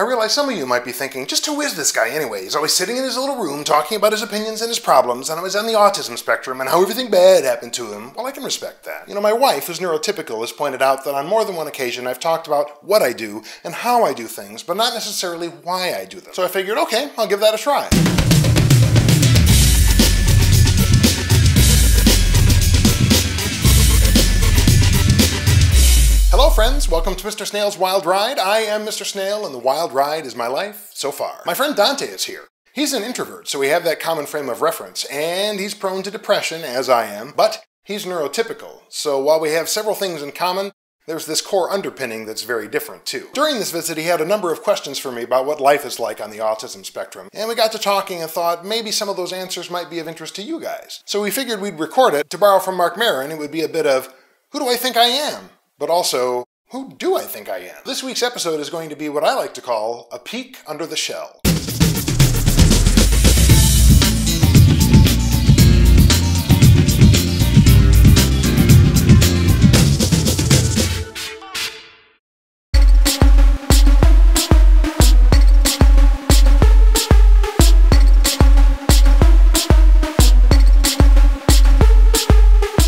I realize some of you might be thinking, just who is this guy anyway? He's always sitting in his little room talking about his opinions and his problems, and he's on the autism spectrum and how everything bad happened to him. Well, I can respect that. You know, my wife, who's neurotypical, has pointed out that on more than one occasion I've talked about what I do and how I do things, but not necessarily why I do them. So I figured, okay, I'll give that a try. Hello friends, welcome to Mr. Snayl's Wild Ride. I am Mr. Snayl and the wild ride is my life so far. My friend Dante is here. He's an introvert, so we have that common frame of reference, and he's prone to depression, as I am, but he's neurotypical. So while we have several things in common, there's this core underpinning that's very different too. During this visit, he had a number of questions for me about what life is like on the autism spectrum, and we got to talking and thought maybe some of those answers might be of interest to you guys. So we figured we'd record it. To borrow from Mark Maron, it would be a bit of, who do I think I am? But also, who do I think I am? This week's episode is going to be what I like to call a peek under the shell.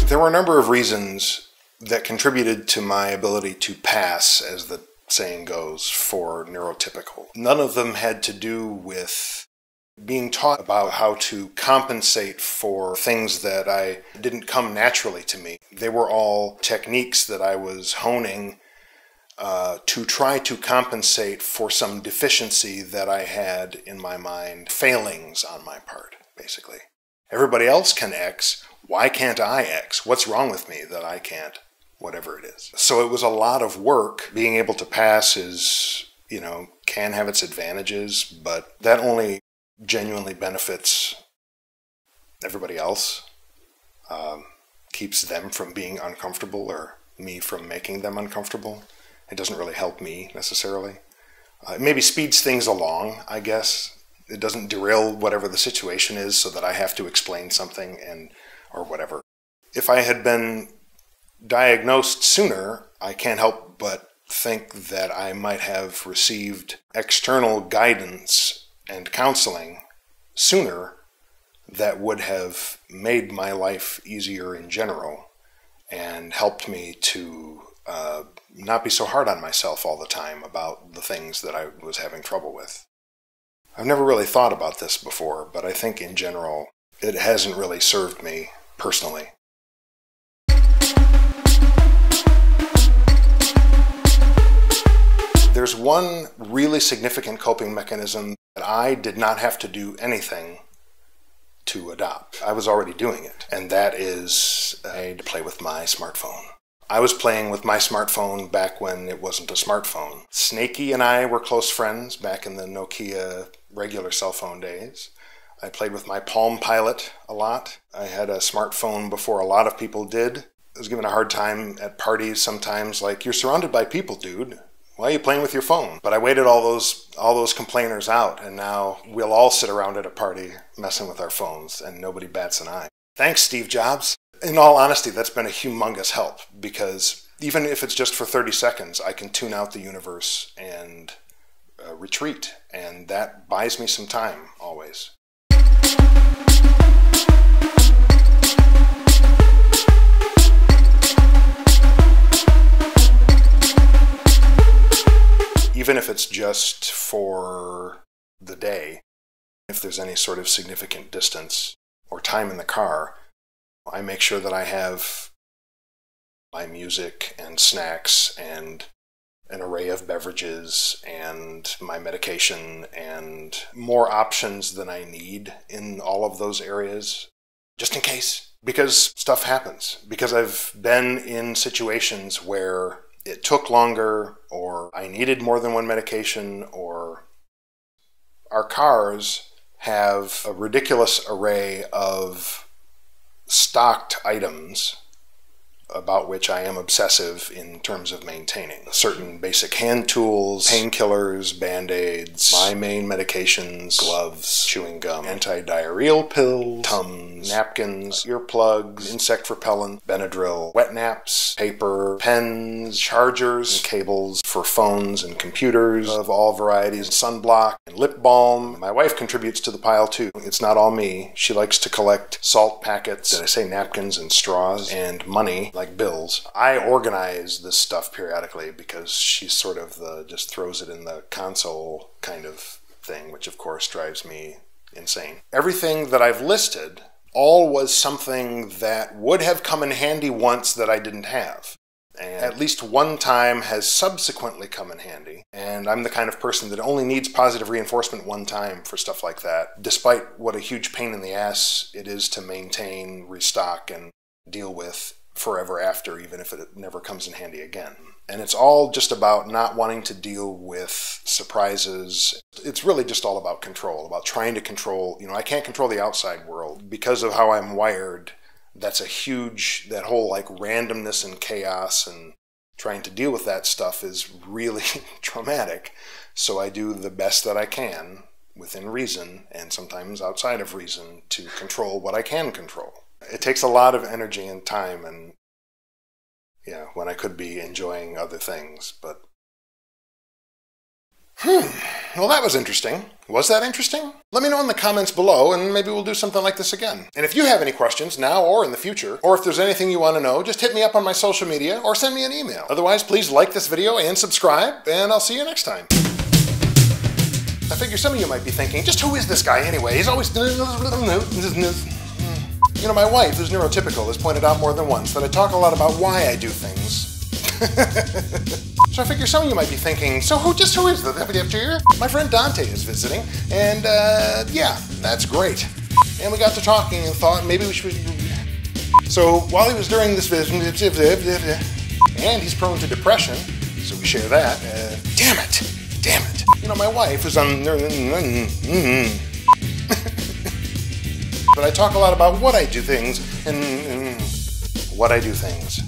There were a number of reasons that contributed to my ability to pass, as the saying goes, for neurotypical. None of them had to do with being taught about how to compensate for things that didn't come naturally to me. They were all techniques that I was honing to try to compensate for some deficiency that I had in my mind, failings on my part, basically. Everybody else can X, why can't I X? What's wrong with me that I can't? Whatever it is. So it was a lot of work. Being able to pass is, can have its advantages, but that only genuinely benefits everybody else. Keeps them from being uncomfortable or me from making them uncomfortable. It doesn't really help me necessarily. It maybe speeds things along, I guess. It doesn't derail whatever the situation is so that I have to explain something or whatever. If I had been diagnosed sooner, I can't help but think that I might have received external guidance and counseling sooner that would have made my life easier in general and helped me to not be so hard on myself all the time about the things that I was having trouble with. I've never really thought about this before, but I think in general it hasn't really served me personally. There's one really significant coping mechanism that I did not have to do anything to adopt. I was already doing it, and that is I play with my smartphone. I was playing with my smartphone back when it wasn't a smartphone. Snakey and I were close friends back in the Nokia regular cell phone days. I played with my Palm Pilot a lot. I had a smartphone before a lot of people did. I was given a hard time at parties sometimes, like, you're surrounded by people, dude. Why are you playing with your phone? But I waited all those complainers out, and now we'll all sit around at a party messing with our phones, and nobody bats an eye. Thanks, Steve Jobs. In all honesty, that's been a humongous help, because even if it's just for 30 seconds, I can tune out the universe and retreat, and that buys me some time, always. Even if it's just for the day, if there's any sort of significant distance or time in the car, I make sure that I have my music and snacks and an array of beverages and my medication and more options than I need in all of those areas, just in case. Because stuff happens. Because I've been in situations where it took longer, or I needed more than one medication, or our cars have a ridiculous array of stocked items about which I am obsessive in terms of maintaining. Certain basic hand tools, painkillers, band-aids, my main medications, gloves, chewing gum, anti-diarrheal pills, Tums, napkins, earplugs, insect repellent, Benadryl, wet naps, paper, pens, chargers, and cables for phones and computers of all varieties, sunblock, and lip balm. My wife contributes to the pile too. It's not all me. She likes to collect salt packets, did I say napkins and straws, and money, like bills. I organize this stuff periodically because she's sort of just throws it in the console kind of thing, which of course drives me insane. Everything that I've listed all was something that would have come in handy once that I didn't have. And at least one time has subsequently come in handy. And I'm the kind of person that only needs positive reinforcement one time for stuff like that, despite what a huge pain in the ass it is to maintain, restock, and deal with forever after, even if it never comes in handy again. And it's all just about not wanting to deal with surprises. It's really just all about control, about trying to control. I can't control the outside world. Because of how I'm wired, that's that whole like randomness and chaos and trying to deal with that stuff is really traumatic. So I do the best that I can within reason, and sometimes outside of reason, to control what I can control. It takes a lot of energy and time, and when I could be enjoying other things, but well, that was interesting. Was that interesting? Let me know in the comments below, and maybe we'll do something like this again. And if you have any questions, now or in the future, or if there's anything you want to know, just hit me up on my social media or send me an email. Otherwise, please like this video and subscribe, and I'll see you next time. I figure some of you might be thinking, just who is this guy anyway? He's always... my wife, who's neurotypical, has pointed out more than once that I talk a lot about why I do things. So I figure some of you might be thinking, so who is the deputy here? My friend Dante is visiting, and yeah, that's great. And we got to talking and thought maybe we should... So while he was during this visit, and he's prone to depression, so we share that. Damn it. My wife is on... But I talk a lot about what I do things and what I do things.